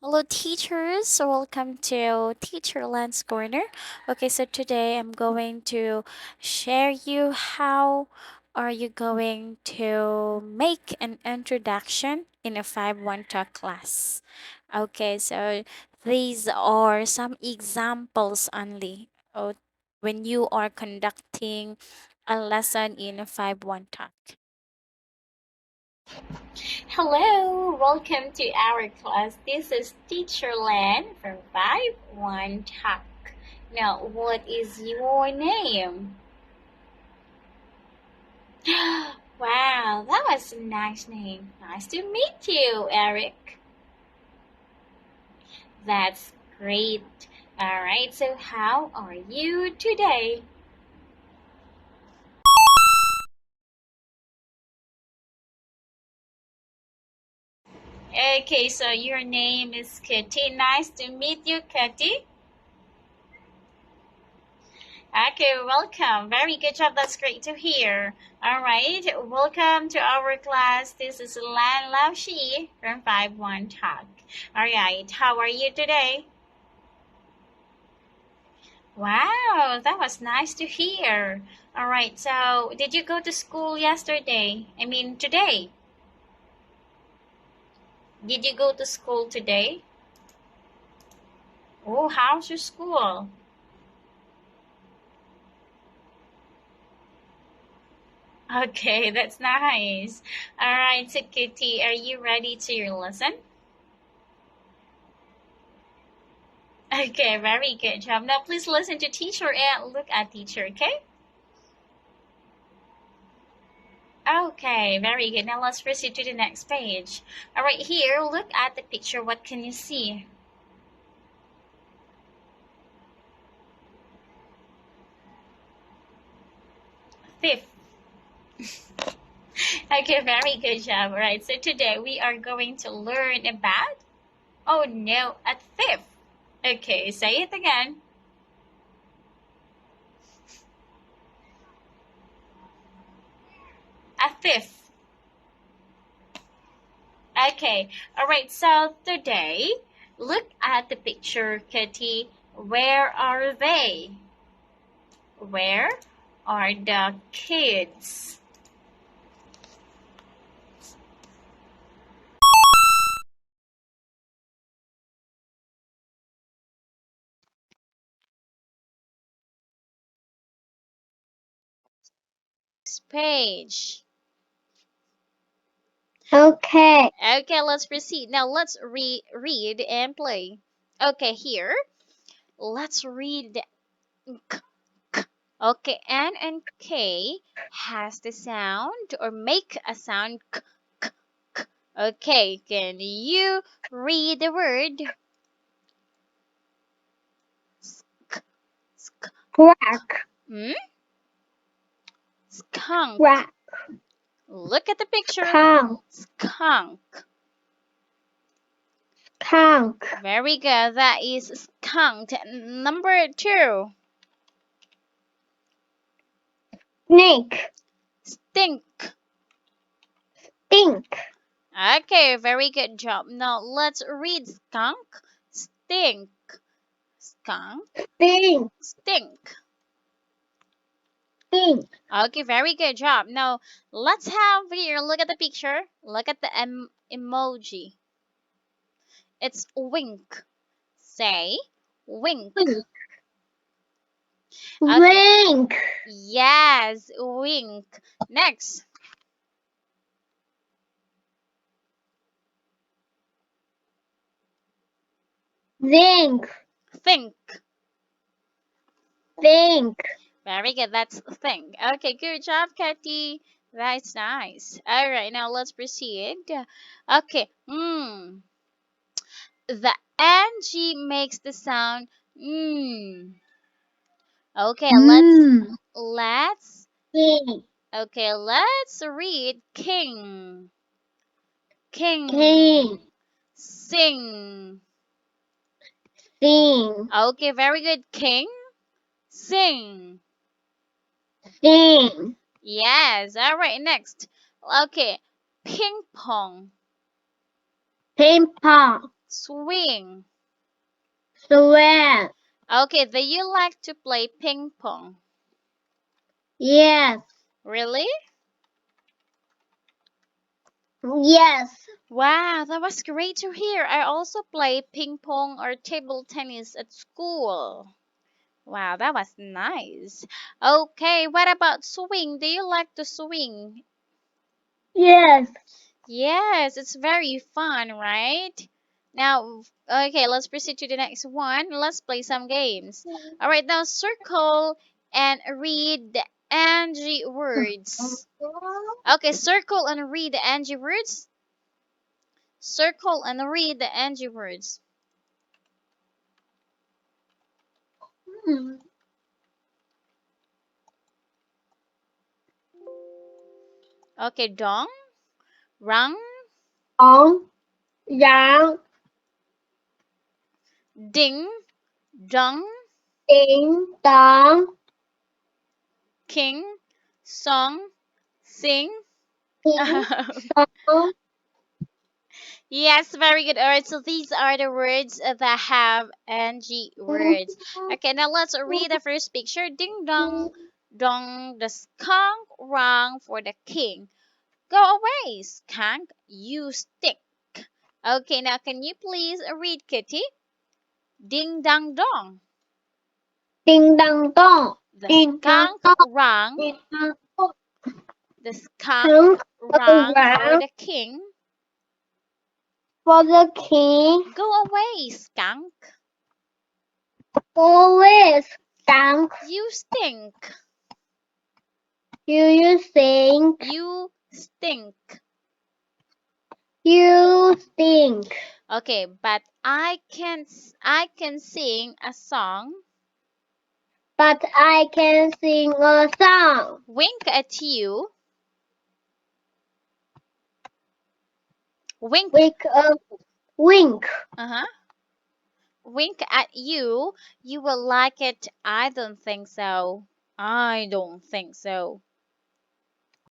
Hello, teachers. Welcome to Teacher Lens Corner. Okay, so today I'm going to share you how are you going to make an introduction in a 5-1 talk class. Okay, so these are some examples only of when you are conducting a lesson in a 5-1 talk. Hello, welcome to our class. This is Teacher Len from 5-1 Talk. Now, what is your name? Wow, that was a nice name. Nice to meet you, Eric. That's great. Alright, so how are you today? Okay, so your name is Kitty. Nice to meet you, Kitty. Okay, welcome. Very good job. That's great to hear. All right, welcome to our class. This is Lan Lao Shi from 5-1 Talk. All right, how are you today? Wow, that was nice to hear. All right, so did you go to school yesterday? I mean, today? Did you go to school today? Oh, how's your school? Okay, that's nice. All right, so Kitty, are you ready to your lesson? Okay, very good job. Now please listen to teacher and look at teacher, okay? Okay, very good. Now let's proceed to the next page. All right, here, look at the picture. What can you see? Fifth. Okay, very good job. All right, so today we are going to learn about, oh no, at fifth. Okay, say it again. A fifth. Okay, all right, so today, look at the picture, Kitty. Where are they? Where are the kids? Next page. Okay. Okay, let's proceed. Now let's read and play. Okay, here. Let's read the k, k. Okay, N and K has the sound or make a sound k, k, k. Okay, can you read the word sk, sk, Quack. hmm? Skunk? Quack. Look at the picture. Skunk. Skunk. Skunk. Very good. That is skunk. Number 2. Snake. Stink. Stink. Okay, very good job. Now let's read skunk. Stink. Skunk. Stink. Stink. Stink. Okay, very good job. Now let's have here, look at the picture. Look at the emoji. It's wink. Say wink. Wink. Okay. Wink. Yes, wink. Next. Think. Think. Think. Very good. That's think. Okay, good job, Katy. That's nice. All right, now let's proceed. Okay. The ng makes the sound mm. Okay, Mmm. let's King. okay, let's read king. King. King. Sing. Sing. Okay, very good. King. Sing. Sing. Yes. All right, next. Okay. Ping pong. Ping pong. Swing. Swim. Okay, do you like to play ping pong? Yes. Really? Yes. Wow, that was great to hear. I also play ping pong or table tennis at school. Wow, that was nice. Okay, what about swing? Do you like to swing? Yes. Yes, it's very fun, right? Now, okay, let's proceed to the next one. Let's play some games. All right, now circle and read the Angie words. Okay, circle and read the Angie words. Circle and read the Angie words. Hmm. Okay, dong, rang, Ống, ráng, ding, dong, tiếng, tón, king, song, sing. tiếng, sóng. Yes, very good. All right, so these are the words that have ng words. Okay, now let's read the first picture. Ding dong, dong, the skunk rang for the king. Go away, skunk, you stink. Okay, now can you please read Kitty? Ding dong dong,叮当咚, the叮当 skunk 咚, rang,叮当咚. the skunk Trứng rang for ráng the king. for the king. Go away, skunk, Always skunk. you stink. You think You stink. you stink. Okay, but I can sing a song. But I can sing a song. Wink at you. Wink. Wink a wink. Uh-huh. Wink at you. You will like it. I don't think so. I don't think so.